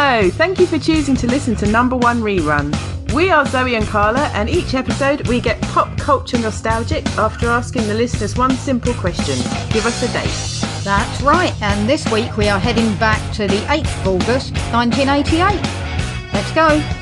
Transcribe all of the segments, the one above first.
Hello, thank you for choosing to listen to Number One Rerun. We are Zoe and Carla, and each episode we get pop culture nostalgic after asking the listeners one simple question. Give us a date. That's right, and this week we are heading back to the 8th of August 1988. Let's go.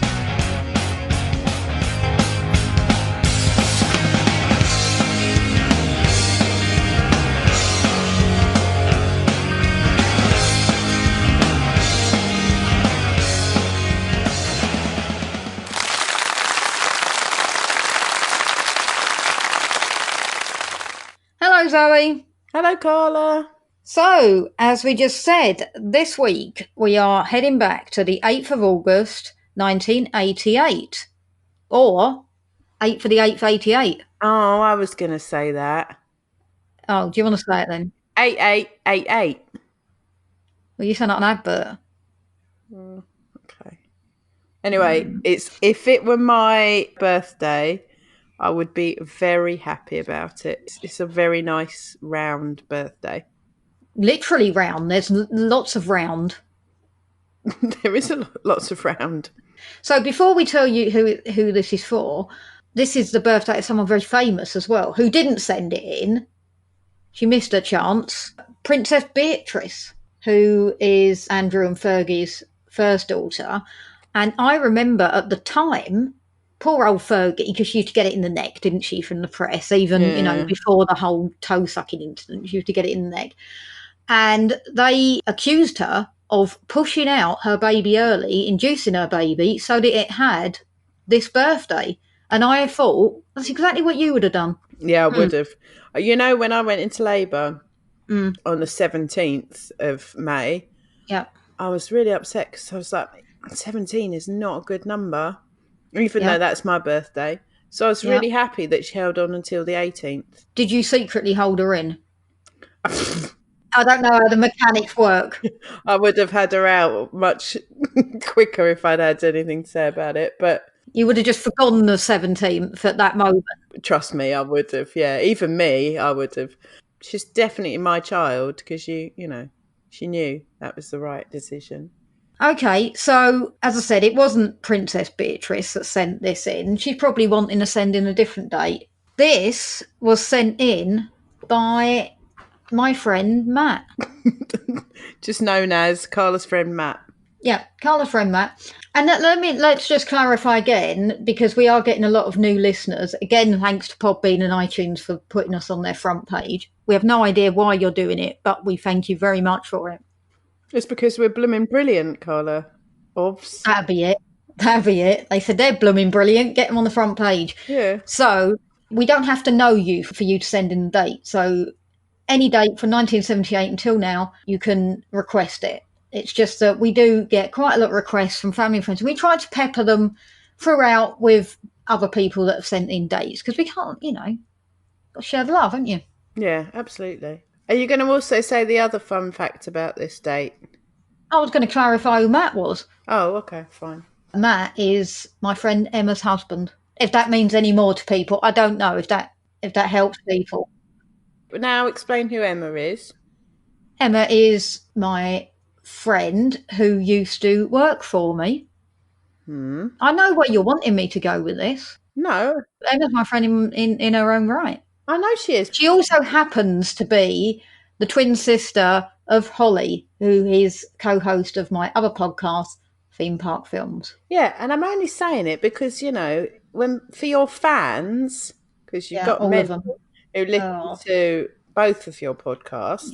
Hello, Zoe. Hello, Carla. So, as we just said, this week we are heading back to the 8th of August 1988. Or 8 for the 8th, 88. Oh, I was going to say that. Oh, do you want to say it then? 8888. Well, you sound like an advert. Okay. Anyway, it's if it were my birthday, I would be very happy about it. It's a very nice round birthday. Literally round. There's lots of round. There is lots of round. So before we tell you who this is for, this is the birthday of someone very famous as well, who didn't send it in. She missed her chance. Princess Beatrice, who is Andrew and Fergie's first daughter. And I remember at the time, poor old Fergie, because she used to get it in the neck, didn't she, from the press, even, before the whole toe-sucking incident, she used to get it in the neck. And they accused her of pushing out her baby early, inducing her baby, so that it had this birthday. And I thought, that's exactly what you would have done. Yeah, I would have. You know, when I went into labour on the 17th of May, I was really upset because I was like, 17 is not a good number, even though that's my birthday. So I was really happy that she held on until the 18th. Did you secretly hold her in? I don't know how the mechanics work. I would have had her out much quicker if I'd had anything to say about it, but... You would have just forgotten the 17th at that moment. Trust me, I would have, yeah. Even me, I would have. She's definitely my child because she knew that was the right decision. Okay, so, as I said, it wasn't Princess Beatrice that sent this in. She's probably wanting to send in a different date. This was sent in by... my friend Matt. Just known as Carla's friend Matt. Yeah, Carla's friend Matt. And let's just clarify again, because we are getting a lot of new listeners. Again, thanks to Podbean and iTunes for putting us on their front page. We have no idea why you're doing it, but we thank you very much for it. It's because we're blooming brilliant, Carla. Obs. That'd be it. They said they're blooming brilliant. Get them on the front page. Yeah. So we don't have to know you for you to send in the date. So any date from 1978 until now, you can request it. It's just that we do get quite a lot of requests from family and friends. We try to pepper them throughout with other people that have sent in dates because we can't, got to share the love, haven't you? Yeah, absolutely. Are you going to also say the other fun fact about this date? I was going to clarify who Matt was. Oh, okay, fine. Matt is my friend Emma's husband. If that means any more to people, I don't know if that helps people. Now explain who Emma is. Emma is my friend who used to work for me. I know where you're wanting me to go with this. No. Emma's my friend in her own right. I know she is. She also happens to be the twin sister of Holly, who is co-host of my other podcast, Theme Park Films. Yeah, and I'm only saying it because, when for your fans, because you've got men who listen to both of your podcasts,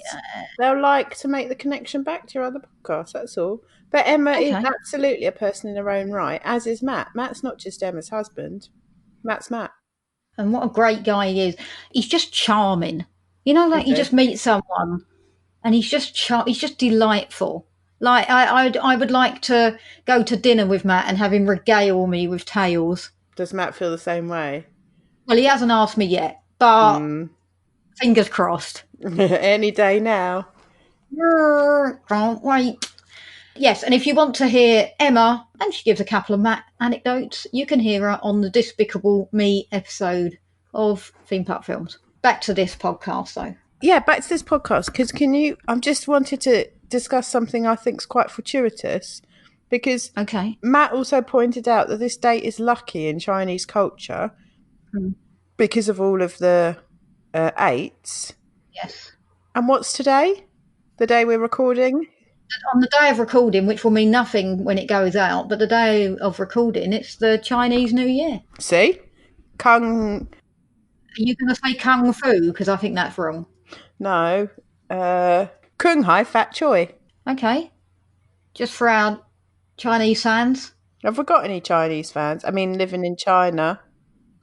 they'll like to make the connection back to your other podcast, that's all. But Emma is absolutely a person in her own right, as is Matt. Matt's not just Emma's husband. Matt's Matt. And what a great guy he is. He's just charming. You just meet someone and he's just delightful. Like, I would like to go to dinner with Matt and have him regale me with tales. Does Matt feel the same way? Well, he hasn't asked me yet, but fingers crossed. Any day now. Can't wait. Yes, and if you want to hear Emma, and she gives a couple of Matt anecdotes, you can hear her on the Despicable Me episode of Theme Park Films. Back to this podcast, though. Yeah, back to this podcast, because I just wanted to discuss something I think is quite fortuitous. Because Matt also pointed out that this date is lucky in Chinese culture because of all of the 8s. Yes. And what's today? The day we're recording? On the day of recording, which will mean nothing when it goes out, but the day of recording, it's the Chinese New Year. See? Kung... Are you going to say Kung Fu? Because I think that's wrong. No. Kung Hai Fat Choi. Okay. Just for our Chinese fans. Have we got any Chinese fans? I mean, living in China.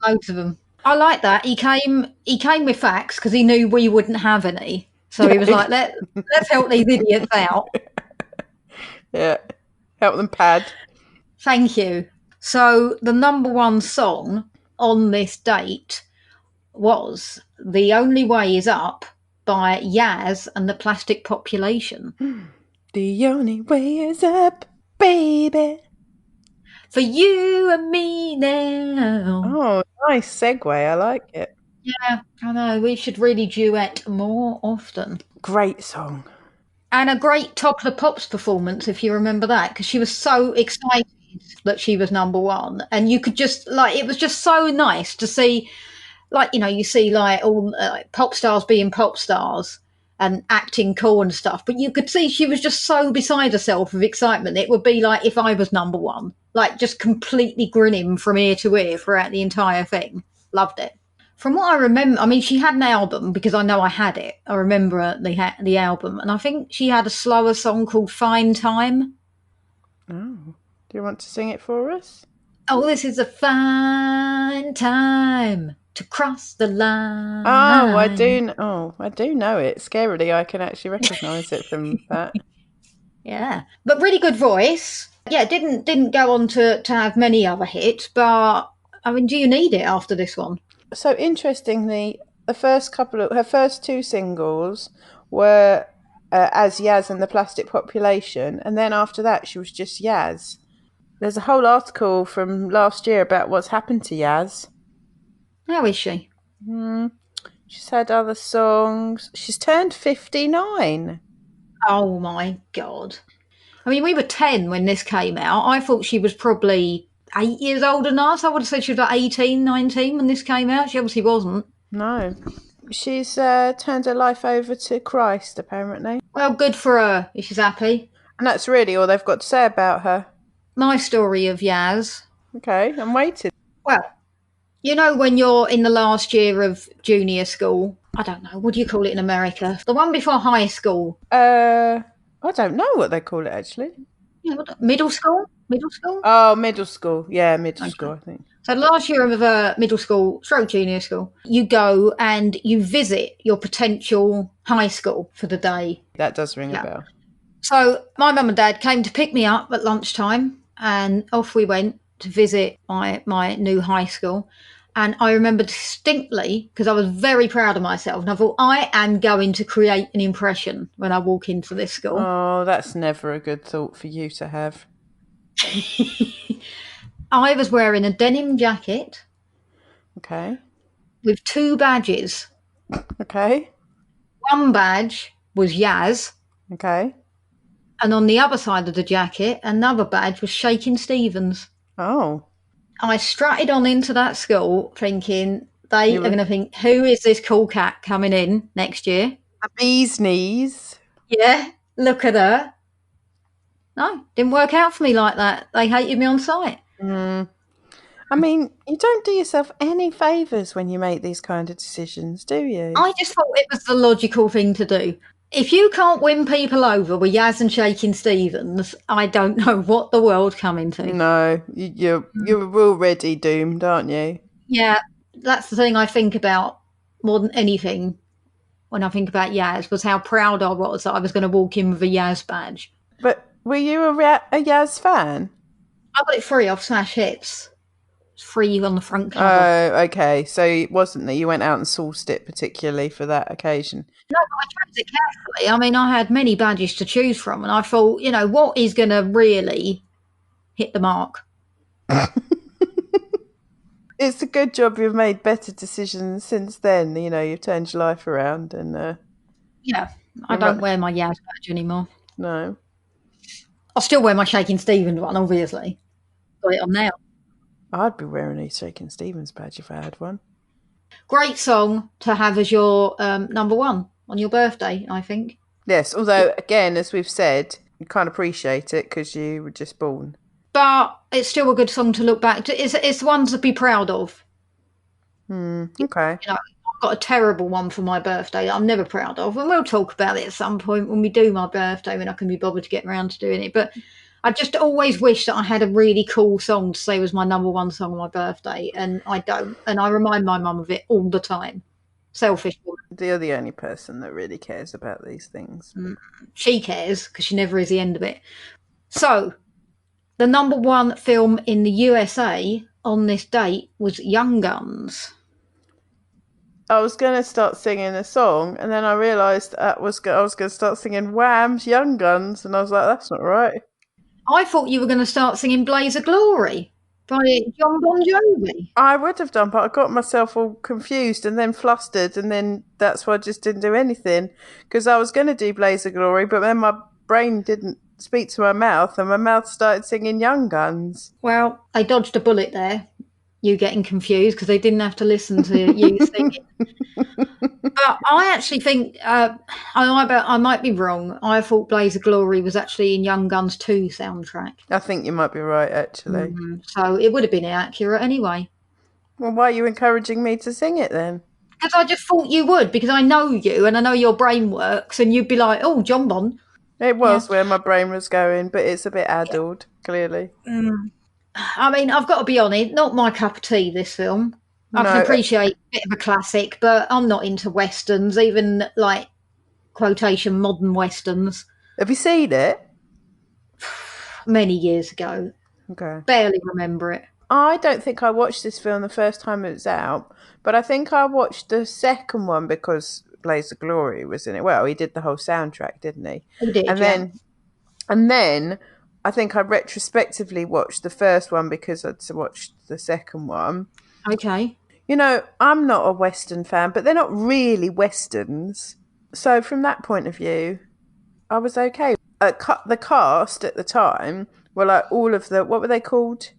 Loads of them. I like that. He came with facts because he knew we wouldn't have any. So he was like, let's help these idiots out. Yeah. Help them pad. Thank you. So the number one song on this date was The Only Way Is Up by Yaz and the Plastic Population. The only way is up, baby. For you and me now. Oh, nice segue. I like it. Yeah, I know. We should really duet more often. Great song. And a great Top of the Pops performance, if you remember that, because she was so excited that she was number one. And you could just, it was just so nice to see, you see, all pop stars being pop stars and acting cool and stuff. But you could see she was just so beside herself with excitement. It would be like if I was number one, just completely grinning from ear to ear throughout the entire thing. Loved it. From what I remember, I mean, she had an album because I know I had it. I remember the album. And I think she had a slower song called Fine Time. Oh, do you want to sing it for us? Oh, this is a fine time to cross the line. Oh, I do know it. Scarily, I can actually recognise it from that. Yeah, but really good voice. Yeah, didn't go on to have many other hits, but I mean, do you need it after this one? So interestingly, her first 2 singles were as Yaz and the Plastic Population, and then after that she was just Yaz. There's a whole article from last year about what's happened to Yaz. How is she? She's had other songs. She's turned 59. Oh my God. I mean, we were 10 when this came out. I thought she was probably 8 years older than us. I would have said she was 18, 19 when this came out. She obviously wasn't. No. She's turned her life over to Christ, apparently. Well, good for her if she's happy. And that's really all they've got to say about her. My story of Yaz. Okay, I'm waiting. Well, you know when you're in the last year of junior school, I don't know, what do you call it in America? The one before high school. I don't know what they call it, actually. Yeah, middle school? Middle school? Oh, middle school. Yeah, middle school, I think. So last year of middle school, junior school, you go and you visit your potential high school for the day. That does ring a bell. So my mum and dad came to pick me up at lunchtime and off we went to visit my new high school. And I remember distinctly, because I was very proud of myself, and I thought, I am going to create an impression when I walk into this school. Oh, that's never a good thought for you to have. I was wearing a denim jacket. Okay. With 2 badges. Okay. One badge was Yaz. Okay. And on the other side of the jacket, another badge was Shakin' Stevens. Oh. I strutted on into that school thinking they are going to think, who is this cool cat coming in next year? A bee's knees. Yeah, look at her. No, didn't work out for me like that. They hated me on sight. I mean, you don't do yourself any favours when you make these kind of decisions, do you? I just thought it was the logical thing to do. If you can't win people over with Yaz and Shakin' Stevens, I don't know what the world come into. No, you're already doomed, aren't you? Yeah, that's the thing I think about more than anything when I think about Yaz, was how proud I was that I was going to walk in with a Yaz badge. But were you a Yaz fan? I got it free off Smash Hits. It's free on the front cover. Oh, okay. So it wasn't that you went out and sourced it particularly for that occasion? No, but I chose it carefully. I mean, I had many badges to choose from, and I thought, what is going to really hit the mark? It's a good job you've made better decisions since then. You've turned your life around. And yeah, I don't wear my Yaz badge anymore. No. I'll still wear my Shaking Stevens one, obviously. Got it on now. I'd be wearing a Shaking Stevens badge if I had one. Great song to have as your number one on your birthday, I think. Yes, although, again, as we've said, you can't appreciate it because you were just born. But it's still a good song to look back to. It's ones to be proud of. Okay. You know, I've got a terrible one for my birthday that I'm never proud of, and we'll talk about it at some point when we do my birthday, when I can be bothered to get around to doing it. But I just always wish that I had a really cool song to say was my number one song on my birthday, and I don't. And I remind my mum of it all the time. Selfish woman. You're the only person that really cares about these things. She cares because she never is the end of it. So, the number one film in the USA on this date was Young Guns. I was going to start singing a song, and then I realised I was going to start singing Wham's Young Guns, and I was like, that's not right. I thought you were going to start singing Blaze of Glory by John Bon Jovi. I would have done, but I got myself all confused and then flustered, and then that's why I just didn't do anything, because I was going to do Blaze of Glory, but then my brain didn't speak to my mouth, and my mouth started singing Young Guns. Well, I dodged a bullet there, you getting confused, because they didn't have to listen to you singing. But I actually think, I might be wrong, I thought Blaze of Glory was actually in Young Guns 2 soundtrack. I think you might be right, actually. So it would have been accurate anyway. Well, why are you encouraging me to sing it then? Because I just thought you would, because I know you and I know your brain works, and you'd be like, oh, John Bon. It was where my brain was going, but it's a bit addled, clearly. I mean, I've got to be honest, not my cup of tea, this film. I can appreciate a bit of a classic, but I'm not into westerns, even like quotation modern westerns. Have you seen it? Many years ago. Okay. Barely remember it. I don't think I watched this film the first time it was out, but I think I watched the second one because Blaze of Glory was in it. Well, he did the whole soundtrack, didn't he? He did, and then I think I retrospectively watched the first one because I'd watched the second one. Okay. You know, I'm not a Western fan, but they're not really Westerns. So from that point of view, I was okay. The cast at the time were like all of the, what were they called?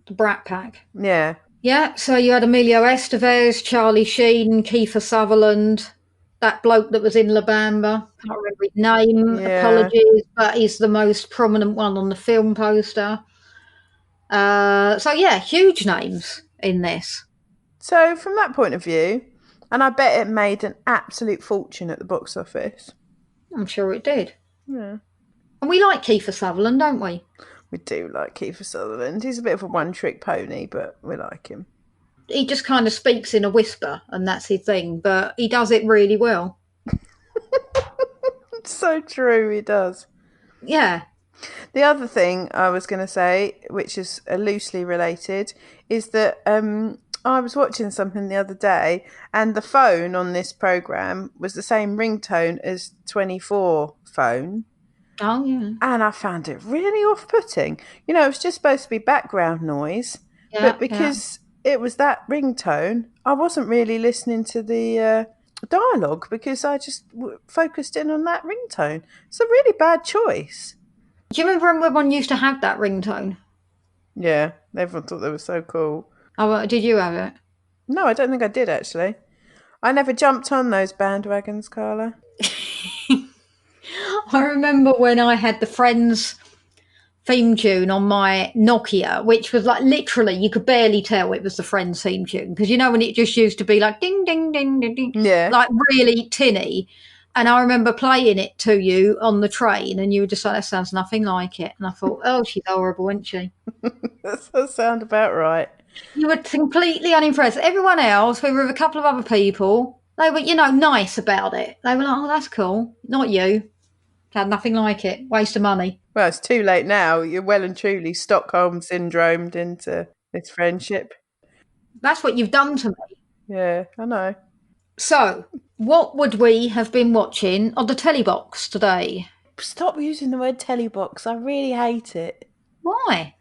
The Brat Pack. Yeah. Yeah, so you had Emilio Estevez, Charlie Sheen, Kiefer Sutherland, that bloke that was in La Bamba. Can't remember his name, apologies, but he's the most prominent one on the film poster. So yeah, huge names in this. So from that point of view, and I bet it made an absolute fortune at the box office. I'm sure it did. Yeah. And we like Kiefer Sutherland, don't we? We do like Kiefer Sutherland. He's a bit of a one-trick pony, but we like him. He just kind of speaks in a whisper, and that's his thing, but he does it really well. It's so true, he does. Yeah. The other thing I was going to say, which is loosely related, is that I was watching something the other day, and the phone on this programme was the same ringtone as 24 phone. Oh, yeah. And I found it really off-putting. You know, it was just supposed to be background noise, but because it was that ringtone, I wasn't really listening to the dialogue because I just focused in on that ringtone. It's a really bad choice. Do you remember when everyone used to have that ringtone? Yeah, everyone thought they were so cool. Oh, did you have it? No, I don't think I did, actually. I never jumped on those bandwagons, Carla. I remember when I had the Friends theme tune on my Nokia, which was like literally, you could barely tell it was the Friends theme tune. Because you know when it just used to be like ding, ding, ding, ding, ding. Yeah. Like really tinny. And I remember playing it to you on the train and you were just like, that sounds nothing like it. And I thought, oh, she's horrible, isn't she? That does sound about right. You were completely unimpressed. Everyone else, we were with a couple of other people, they were, you know, nice about it. They were like, oh, that's cool. Not you. Had nothing like it. Waste of money. Well, it's too late now. You're well and truly Stockholm syndromed into this friendship. That's what you've done to me. Yeah, I know. So, what would we have been watching on the telly box today? Stop using the word telly box. I really hate it. Why?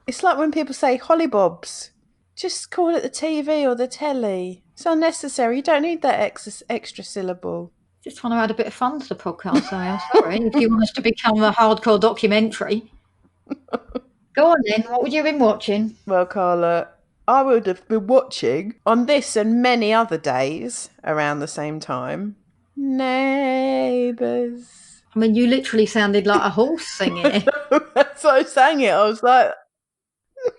It's like when people say hollybobs. Just call it the TV or the telly. It's unnecessary. You don't need that extra syllable. Just trying to add a bit of fun to the podcast, so I'm sorry. If you want us to become a hardcore documentary. Go on then, what would you have been watching? Well, Carla, I would have been watching on this and many other days around the same time. Neighbours. I mean, you literally sounded like a horse singing it. So I sang it. I was like,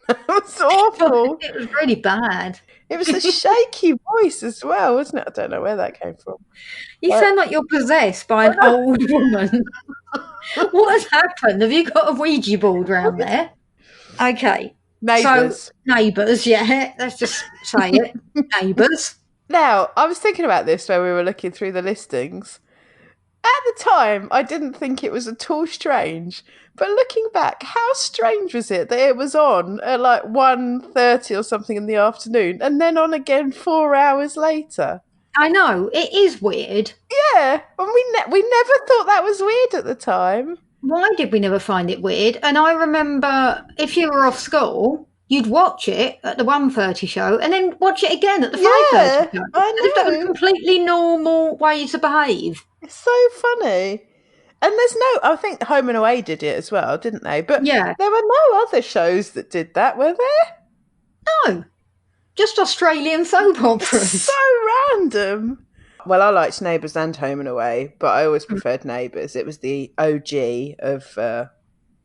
it was awful. It was really bad. It was a shaky voice as well, wasn't it? I don't know where that came from. You sound like you're possessed by an old woman. What has happened? Have you got a Ouija board around there? Okay. Neighbours. So, Neighbours, yeah. Let's just say it. Neighbours. Now, I was thinking about this when we were looking through the listings. At the time, I didn't think it was at all strange. But looking back, how strange was it that it was on at like 1:30 or something in the afternoon and then on again 4 hours later? I know. It is weird. Yeah. And we never thought that was weird at the time. Why did we never find it weird? And I remember if you were off school, you'd watch it at the 1:30 show and then watch it again at the 5:30 show. I know. That was a completely normal way to behave. It's so funny. And I think Home and Away did it as well, didn't they? But yeah, there were no other shows that did that, were there? No. Just Australian soap operas. It's so random. Well, I liked Neighbours and Home and Away, but I always preferred Neighbours. It was the OG of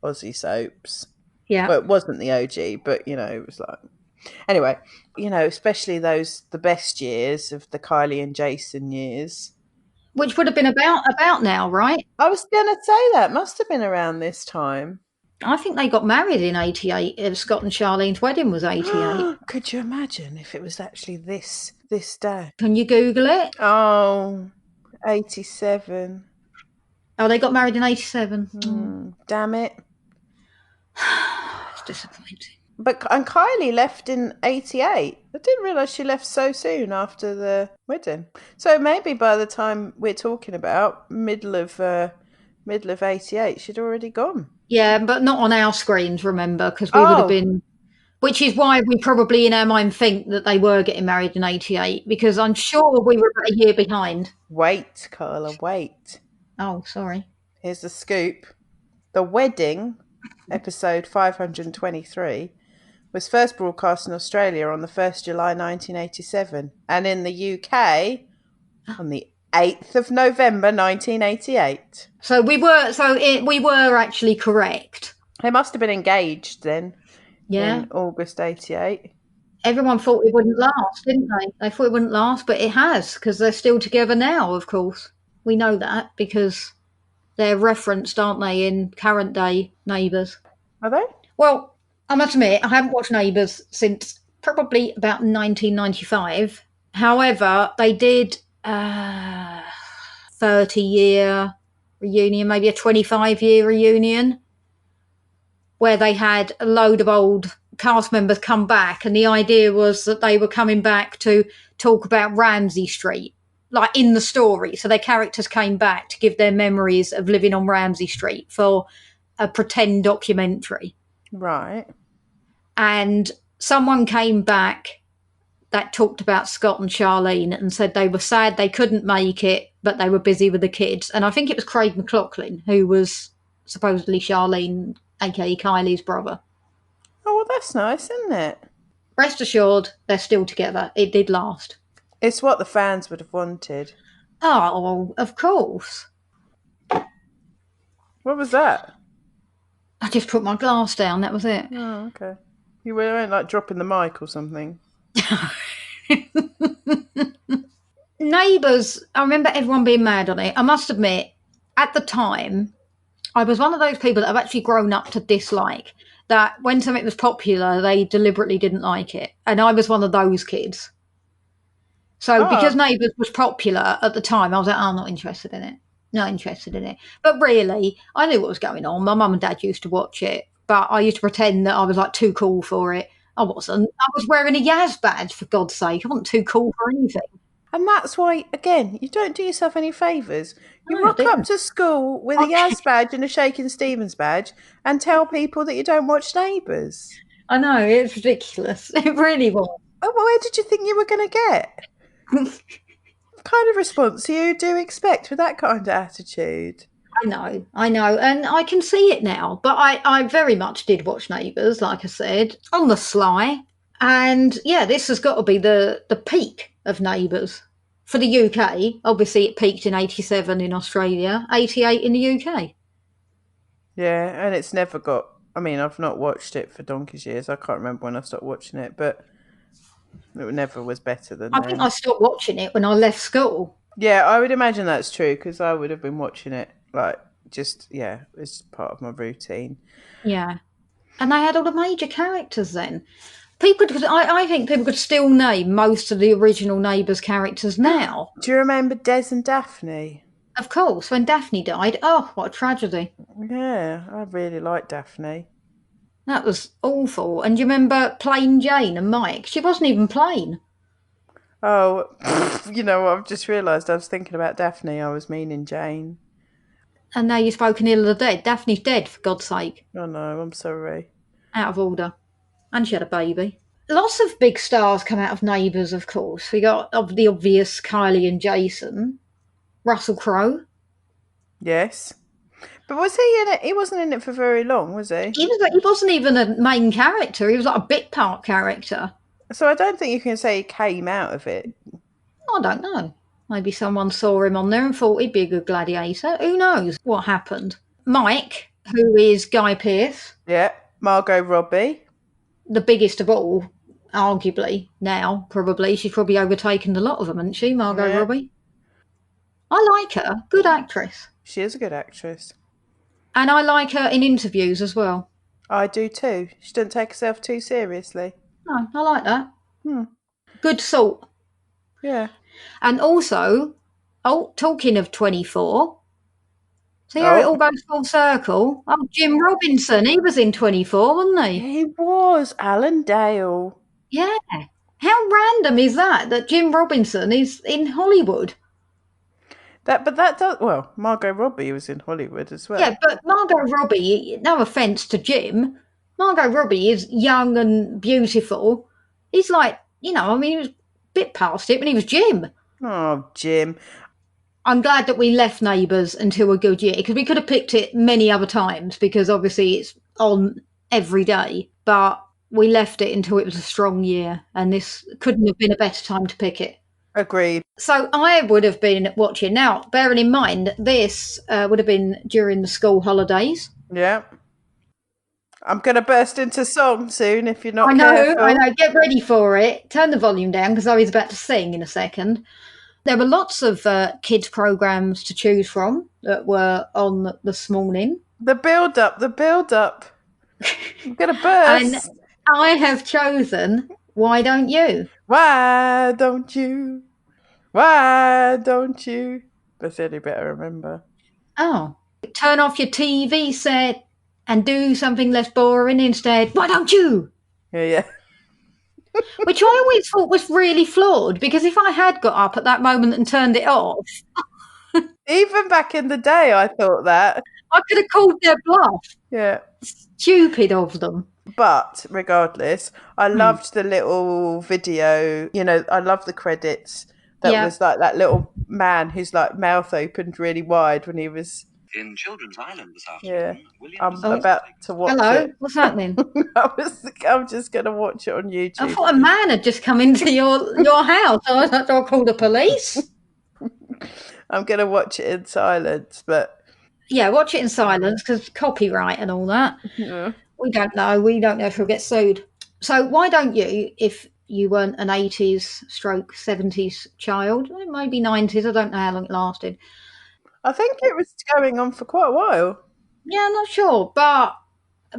Aussie soaps. Yeah. Well, it wasn't the OG, but, it was like... Anyway, especially the best years of the Kylie and Jason years. Which would have been about now, right? I was going to say that. Must have been around this time. I think they got married in 88. Scott and Charlene's wedding was 88. Could you imagine if it was actually this day? Can you Google it? Oh, 87. Oh, they got married in 87. Damn it. It's disappointing. And Kylie left in 88. I didn't realise she left so soon after the wedding. So maybe by the time we're talking about middle of 88, she'd already gone. Yeah, but not on our screens, remember, because we would have been... Which is why we probably in our mind think that they were getting married in 88, because I'm sure we were about a year behind. Wait, Carla, wait. Oh, sorry. Here's the scoop. The Wedding, episode 523, was first broadcast in Australia on the 1st July 1987, and in the UK on the 8th of November 1988. So we were actually correct. They must have been engaged then. Yeah. In August 88. Everyone thought it wouldn't last, didn't they? They thought it wouldn't last, but it has, because they're still together now, of course. We know that because they're referenced, aren't they, in current day Neighbours. Are they? Well, I must admit, I haven't watched Neighbours since probably about 1995. However, they did 30-year reunion, maybe a 25-year reunion, where they had a load of old cast members come back, and the idea was that they were coming back to talk about Ramsay Street, like in the story. So their characters came back to give their memories of living on Ramsay Street for a pretend documentary. Right. And someone came back that talked about Scott and Charlene and said they were sad they couldn't make it, but they were busy with the kids. And I think it was Craig McLachlan, who was supposedly Charlene, aka Kylie's brother. Oh, well, that's nice, isn't it? Rest assured, they're still together. It did last. It's what the fans would have wanted. Oh, of course. What was that? I just put my glass down, that was it. Oh, okay. You weren't like dropping the mic or something. Neighbours, I remember everyone being mad on it. I must admit, at the time, I was one of those people that have actually grown up to dislike, that when something was popular, they deliberately didn't like it. And I was one of those kids. So because Neighbours was popular at the time, I was like, I'm not interested in it. Not interested in it. But really, I knew what was going on. My mum and dad used to watch it, but I used to pretend that I was like too cool for it. I wasn't. I was wearing a Yaz badge, for God's sake. I wasn't too cool for anything. And that's why, again, you don't do yourself any favours. You rock up to school with a Yaz badge and a Shakin' Stevens badge and tell people that you don't watch Neighbours. I know, it's ridiculous. It really was. Oh, well, where did you think you were going to get? kind of response you do expect with that kind of attitude? I know, and I can see it now. But I very much did watch Neighbours, like I said, on the sly. And yeah, this has got to be the peak of Neighbours. For the UK, obviously it peaked in 87 in Australia, 88 in the UK. Yeah, and it's never got... I mean, I've not watched it for donkey's years. I can't remember when I stopped watching it, but it never was better than I think I stopped watching it when I left school. Yeah, I would imagine that's true, because I would have been watching it, like, just, yeah, it's part of my routine. Yeah. And they had all the major characters then. I think people could still name most of the original Neighbours characters now. Do you remember Des and Daphne? Of course, when Daphne died. Oh, what a tragedy. Yeah, I really liked Daphne. That was awful. And do you remember Plain Jane and Mike? She wasn't even plain. Oh, you know, I've just realised I was thinking about Daphne. I was meaning Jane. And now you've spoken ill of the dead. Daphne's dead, for God's sake. Oh no, I'm sorry. Out of order. And she had a baby. Lots of big stars come out of Neighbours, of course. We got the obvious Kylie and Jason. Russell Crowe. Yes. But was he in it? He wasn't in it for very long, was he? He wasn't even a main character. He was like a bit part character. So I don't think you can say he came out of it. I don't know. Maybe someone saw him on there and thought he'd be a good gladiator. Who knows what happened? Mike, who is Guy Pearce. Yeah. Margot Robbie. The biggest of all, arguably, now, probably. She's probably overtaken a lot of them, hasn't she, Margot Robbie? I like her. Good actress. She is a good actress. And I like her in interviews as well. I do too. She doesn't take herself too seriously. No, I like that. Good salt. Yeah. And also, talking of 24, see how it all goes full circle? Oh, Jim Robinson, he was in 24, wasn't he? He was. Alan Dale. Yeah. How random is that Jim Robinson is in Hollywood? Margot Robbie was in Hollywood as well. Yeah, but Margot Robbie, no offence to Jim, Margot Robbie is young and beautiful. He's like, he was a bit past it when he was Jim. Oh, Jim. I'm glad that we left Neighbours until a good year, because we could have picked it many other times, because obviously it's on every day, but we left it until it was a strong year, and this couldn't have been a better time to pick it. Agreed. So I would have been watching. Now, bearing in mind, this would have been during the school holidays. Yeah. I'm going to burst into song soon if you're not careful. I know. Get ready for it. Turn the volume down, because Zoe's about to sing in a second. There were lots of kids' programmes to choose from that were on this morning. The build-up. I'm going to burst. And I have chosen Why Don't You? Why don't you? Why don't you? That's the only bit I remember. Oh. Turn off your TV set and do something less boring instead. Why don't you? Yeah. Which I always thought was really flawed, because if I had got up at that moment and turned it off... Even back in the day, I thought that. I could have called their bluff. Yeah. Stupid of them. But regardless, I loved the little video. I love the credits. That was like that little man whose like mouth opened really wide when he was in Children's Island this afternoon. Yeah, I'm about to watch it. Hello, what's happening? I'm just going to watch it on YouTube. I thought a man had just come into your house. I was like, do I call the police? I'm going to watch it in silence, but... Yeah, watch it in silence, because copyright and all that. Yeah. We don't know if we'll get sued. So why don't you, if you weren't an 80s stroke 70s child, maybe 90s, I don't know how long it lasted. I think it was going on for quite a while. Yeah, I'm not sure, but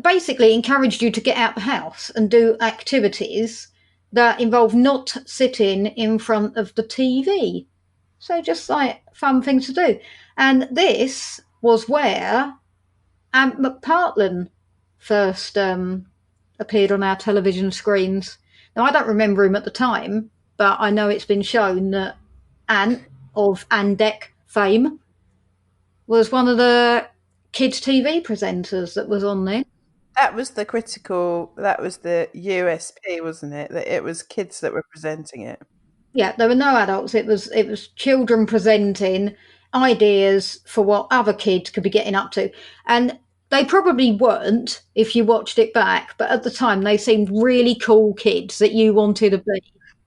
basically encouraged you to get out the house and do activities that involve not sitting in front of the TV. So just like fun things to do. And this was where Ant McPartlin first appeared on our television screens. Now, I don't remember him at the time, but I know it's been shown that Ant of Andec fame was one of the kids' TV presenters that was on there. That was the USP, wasn't it? That it was kids that were presenting it. Yeah, there were no adults. It was children presenting ideas for what other kids could be getting up to. And they probably weren't if you watched it back, but at the time they seemed really cool kids that you wanted to be.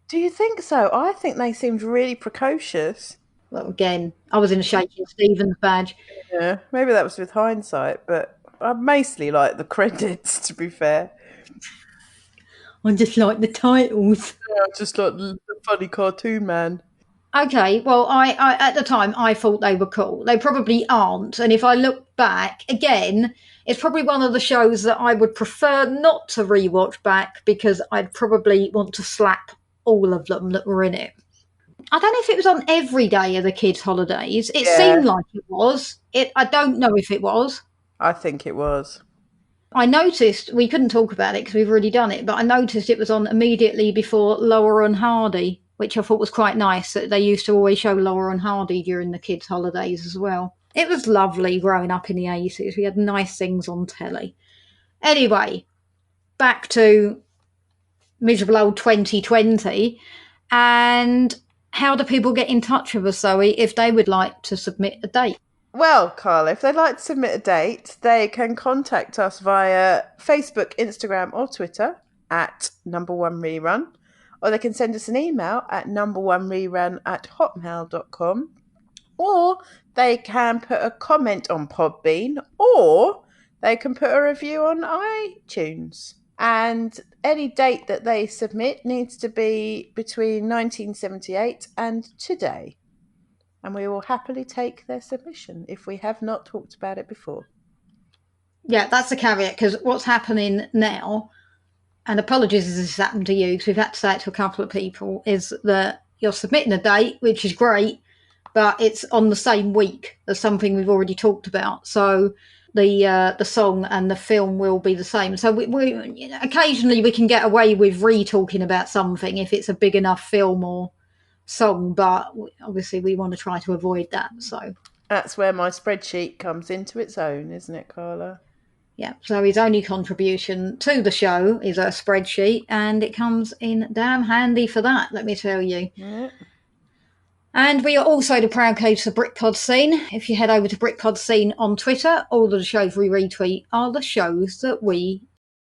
Do you think so? I think they seemed really precocious. Well, again, I was in a Shaking Stevens badge. Yeah, maybe that was with hindsight, but I mostly like the credits, to be fair. I just like the titles. Yeah, just like the funny cartoon man. Okay, well, I at the time, I thought they were cool. They probably aren't. And if I look back, again, it's probably one of the shows that I would prefer not to rewatch back because I'd probably want to slap all of them that were in it. I don't know if it was on every day of the kids' holidays. It seemed like it was. I don't know if it was. I think it was. I noticed, we couldn't talk about it because we've already done it, but I noticed it was on immediately before Laura and Hardy, which I thought was quite nice, that they used to always show Laura and Hardy during the kids' holidays as well. It was lovely growing up in the 80s. We had nice things on telly. Anyway, back to miserable old 2020. And how do people get in touch with us, Zoe, if they would like to submit a date? Well, Carla, if they'd like to submit a date, they can contact us via Facebook, Instagram or Twitter at Number One Rerun, or they can send us an email at numberonererun@hotmail.com, or they can put a comment on Podbean, or they can put a review on iTunes. And any date that they submit needs to be between 1978 and today. And we will happily take their submission if we have not talked about it before. Yeah, that's the caveat, because what's happening now, and apologies if this has happened to you, because we've had to say it to a couple of people, is that you're submitting a date, which is great, but it's on the same week as something we've already talked about. So the song and the film will be the same. So we occasionally we can get away with re-talking about something if it's a big enough film or song, but obviously we want to try to avoid that. So that's where my spreadsheet comes into its own, isn't it, Carla? Yeah, so his only contribution to the show is a spreadsheet, and it comes in damn handy for that, let me tell you. Yeah. And we are also the proud coach of the BritPod Scene. If you head over to BritPod Scene on Twitter, all of the shows we retweet are the shows that we